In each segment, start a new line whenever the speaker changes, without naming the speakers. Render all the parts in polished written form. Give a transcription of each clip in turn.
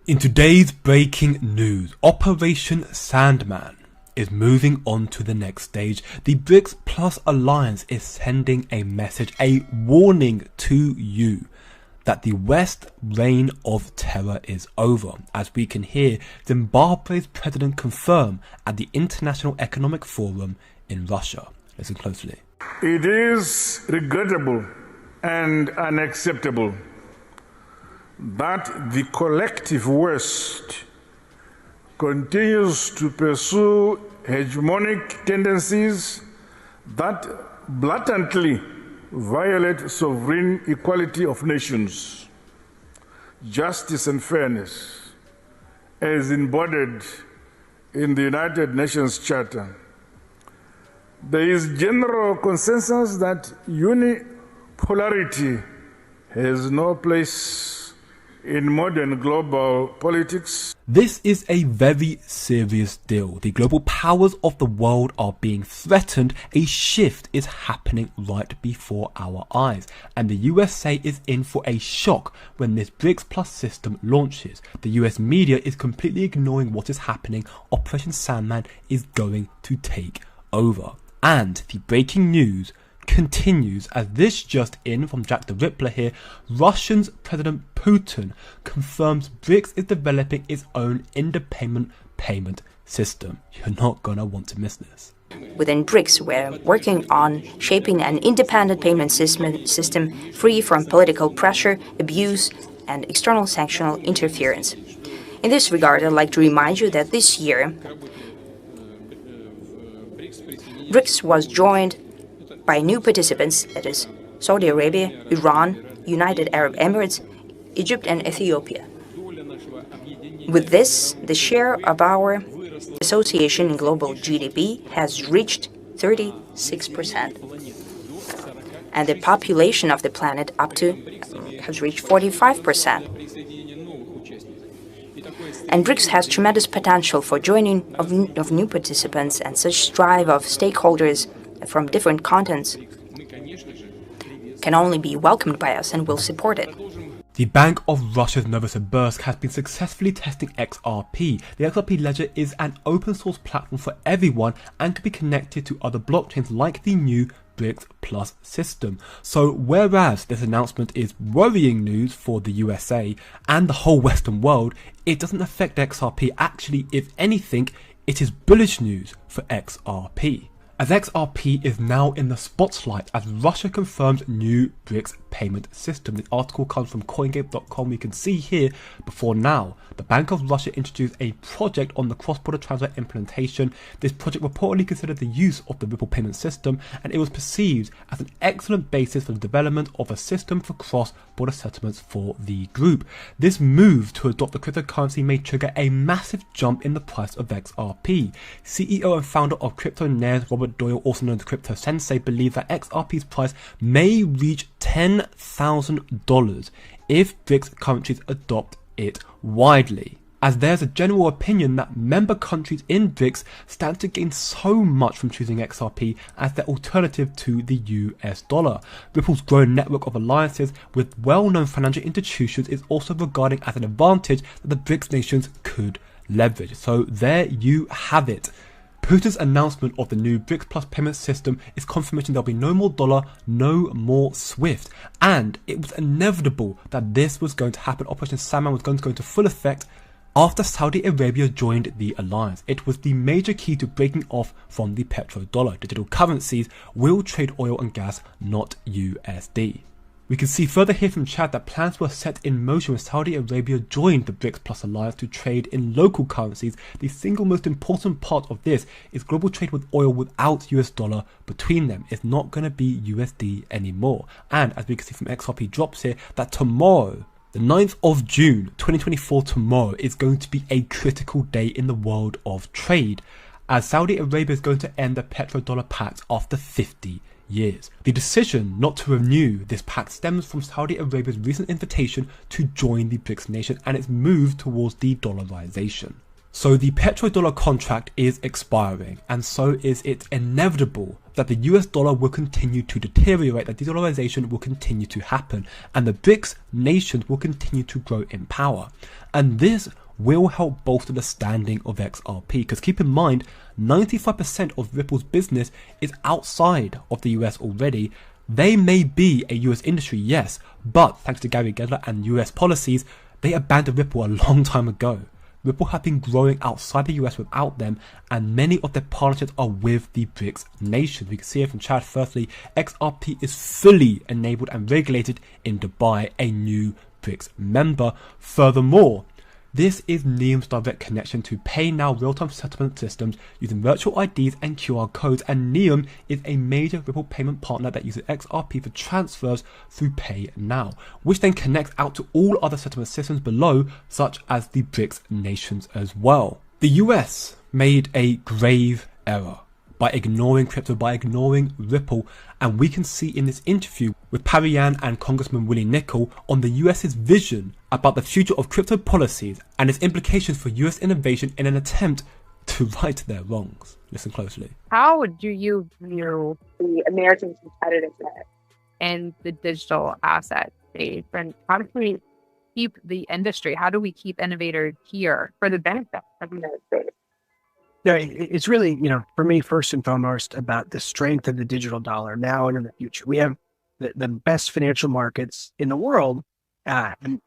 In today's breaking news, Operation Sandman is moving on to the next stage. The BRICS Plus alliance is sending a message, a warning to you that the West reign of terror is over, as we can hear Zimbabwe's president confirm at the International Economic Forum in Russia. Listen closely.
It is regrettable and unacceptable that the collective West continues to pursue hegemonic tendencies that blatantly violate sovereign equality of nations, justice and fairness, as embodied in the United Nations Charter. There is general consensus that unipolarity has no place in modern global politics.
This is a very serious deal. The global powers of the world are being threatened. A shift is happening right before our eyes, and the USA is in for a shock when this BRICS Plus system launches. The US media is completely ignoring what is happening. Operation Sandman is going to take over. And the breaking news continues as this just in from Jack the Rippler here. Russia's President Putin confirms BRICS is developing its own independent payment system. You're not gonna want to miss this.
Within BRICS, we're working on shaping an independent payment system free from political pressure, abuse, and external sanctional interference. In this regard, I'd like to remind you that this year, BRICS was joined by new participants, that is, Saudi Arabia, Iran, United Arab Emirates, Egypt, and Ethiopia. With this, the share of our association in global GDP has reached 36%, and the population of the planet has reached 45%. And BRICS has tremendous potential for joining of new participants, and such drive of stakeholders from different continents can only be welcomed by us, and will support it.
The Bank of Russia's Novosibirsk has been successfully testing XRP. The XRP ledger is an open source platform for everyone and can be connected to other blockchains like the new BRICS Plus system. So whereas this announcement is worrying news for the USA and the whole Western world, it doesn't affect XRP. Actually, if anything, it is bullish news for XRP, as XRP is now in the spotlight as Russia confirms new BRICS payment system. The article comes from CoinGate.com. We can see here, before now, the Bank of Russia introduced a project on the cross-border transfer implementation. This project reportedly considered the use of the Ripple payment system, and it was perceived as an excellent basis for the development of a system for cross-border settlements for the group. This move to adopt the cryptocurrency may trigger a massive jump in the price of XRP. CEO and founder of CryptoNews, Robert Doyle, also known as Crypto Sensei, believes that XRP's price may reach $10,000 if BRICS countries adopt it widely, as there's a general opinion that member countries in BRICS stand to gain so much from choosing XRP as their alternative to the US dollar. Ripple's growing network of alliances with well-known financial institutions is also regarded as an advantage that the BRICS nations could leverage. So there you have it. Putin's announcement of the new BRICS Plus payment system is confirmation there'll be no more dollar, no more SWIFT. And it was inevitable that this was going to happen. Operation Sandman was going to go into full effect after Saudi Arabia joined the alliance. It was the major key to breaking off from the petrodollar. Digital currencies will trade oil and gas, not USD. We can see further here from chat that plans were set in motion when Saudi Arabia joined the BRICS Plus alliance to trade in local currencies. The single most important part of this is global trade with oil without US dollar between them. It's not going to be USD anymore. And as we can see from XRP drops here, that tomorrow, the 9th of June 2024, tomorrow is going to be a critical day in the world of trade, as Saudi Arabia is going to end the petrodollar pact after 50 years. The decision not to renew this pact stems from Saudi Arabia's recent invitation to join the BRICS nation and its move towards the dollarization. So the petrodollar contract is expiring, and so is it inevitable that the US dollar will continue to deteriorate, that de-dollarization will continue to happen, and the BRICS nations will continue to grow in power. And this will help bolster the standing of XRP, because keep in mind, 95% of Ripple's business is outside of the US already. They may be a US industry, yes, but thanks to Gary Gensler and US policies, they abandoned Ripple a long time ago. Ripple have been growing outside the US without them, and many of their partnerships are with the BRICS nations. We can see it from chat. Firstly, XRP is fully enabled and regulated in Dubai, a new BRICS member. Furthermore, this is Neum's direct connection to Pay Now real-time settlement systems using virtual IDs and QR codes, and Neum is a major Ripple payment partner that uses XRP for transfers through Pay Now, which then connects out to all other settlement systems below, such as the BRICS nations as well. The US made a grave error by ignoring crypto, by ignoring Ripple, and we can see in this interview with Parian and Congressman Willie Nickel on the US's vision about the future of crypto policies and its implications for US innovation in an attempt to right their wrongs. Listen closely.
How do you view the American competitiveness in the digital asset space, and how do we keep the industry, how do we keep innovators here for the benefit of the United States?
Yeah, it's really, for me, first and foremost, about the strength of the digital dollar now and in the future. We have the best financial markets in the world, and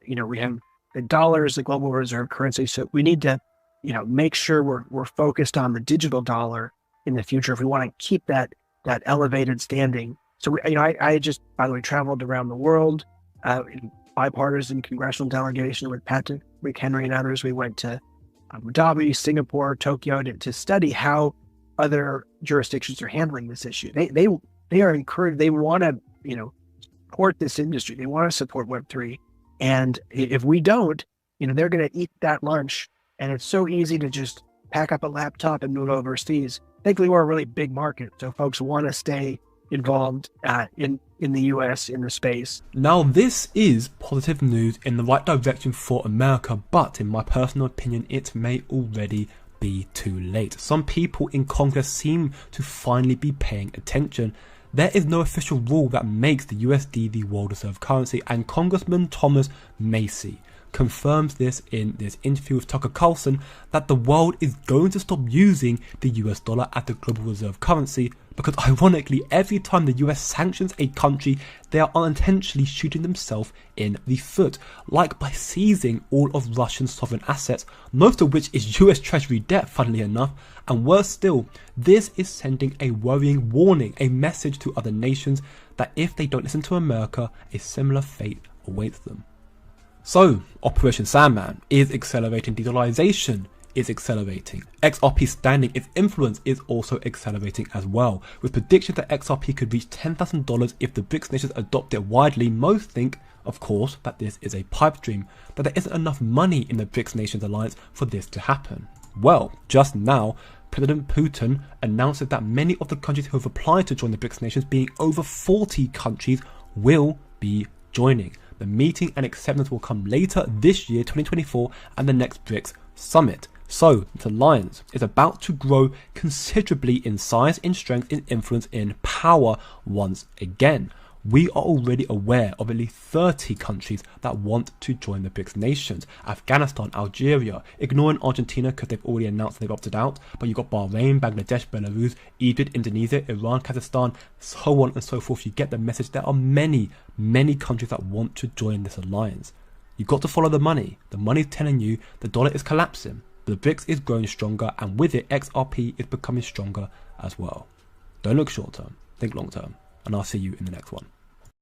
we have the dollar as the global reserve currency. So we need to, make sure we're focused on the digital dollar in the future if we want to keep that elevated standing. So I just, by the way, traveled around the world in bipartisan congressional delegation with Patrick McHenry and others. We went to Abu Dhabi, Singapore, Tokyo to study how other jurisdictions are handling this issue. They are encouraged. They want to support this industry. They want to support Web3, and if we don't, they're going to eat that lunch. And it's so easy to just pack up a laptop and move overseas. Thankfully, we're a really big market, so folks want to stay involved in the US, in the space.
Now, this is positive news in the right direction for America, but in my personal opinion, it may already be too late. Some people in Congress seem to finally be paying attention. There is no official rule that makes the USD the world reserve currency, and Congressman Thomas Macy confirms this in this interview with Tucker Carlson, that the world is going to stop using the US dollar as the global reserve currency, because ironically, every time the US sanctions a country, they are unintentionally shooting themselves in the foot, like by seizing all of Russian sovereign assets, most of which is US Treasury debt, funnily enough, and worse still, this is sending a worrying warning, a message to other nations that if they don't listen to America, a similar fate awaits them. So, Operation Sandman is accelerating, de-dollarization is accelerating, XRP standing, its influence is also accelerating as well, with predictions that XRP could reach $10,000 if the BRICS nations adopt it widely. Most think, of course, that this is a pipe dream, that there isn't enough money in the BRICS nations alliance for this to happen. Well, just now, President Putin announced that many of the countries who have applied to join the BRICS nations, being over 40 countries, will be joining. The meeting and acceptance will come later this year, 2024, and the next BRICS summit. So, the alliance is about to grow considerably in size, in strength, in influence, in power once again. We are already aware of at least 30 countries that want to join the BRICS nations. Afghanistan, Algeria, ignoring Argentina because they've already announced they've opted out, but you've got Bahrain, Bangladesh, Belarus, Egypt, Indonesia, Iran, Kazakhstan, so on and so forth. You get the message. There are many, many countries that want to join this alliance. You've got to follow the money. The money is telling you the dollar is collapsing, but the BRICS is growing stronger, and with it, XRP is becoming stronger as well. Don't look short term, think long term, and I'll see you in the next one.